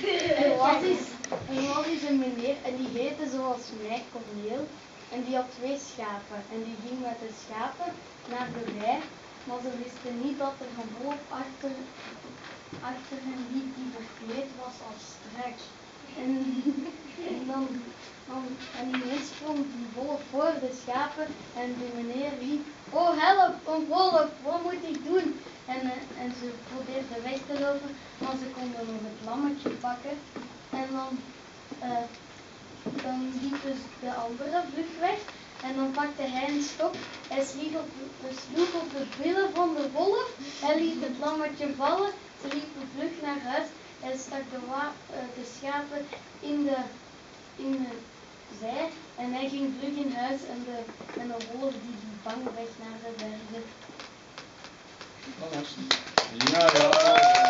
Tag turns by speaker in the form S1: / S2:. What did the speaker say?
S1: Er was eens een meneer en die heette zoals mij Corneel en die had 2 schapen en die ging met de schapen naar de wei, maar ze wisten niet dat er een wolf achter hen liep die verkleed was als strak. En ineens sprong die wolf voor de schapen en die meneer riep: "Oh help, een wolf, wat moet ik doen?" En ze probeerden weg te lopen, maar ze konden nog het lammetje pakken. En dan liep dus de andere vlug weg en dan pakte hij een stok. Hij sloeg op de billen van de wolf, hij liet het lammetje vallen, ze liepen vlug naar huis. Hij stak de schapen in de zij en hij ging vlug in huis en de wolf die liep bang weg naar de bergen.
S2: Ja.